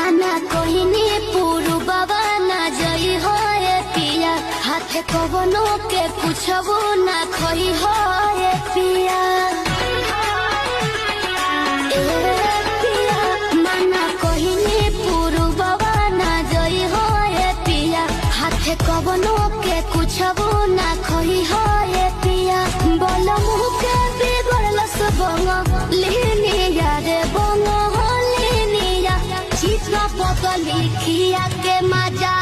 माना कहनी पुरु बाबा ना जई हो पिया हाथे कवनो के कुछबो ना खई हो पिया माना कहनी पुरु बाबा ना जई हो पिया हाथे कवनो के कुछबो ना खई हो पिया बोल मुह के बिगड़ल सबंग लेने यारे बंग लिखिया के मजा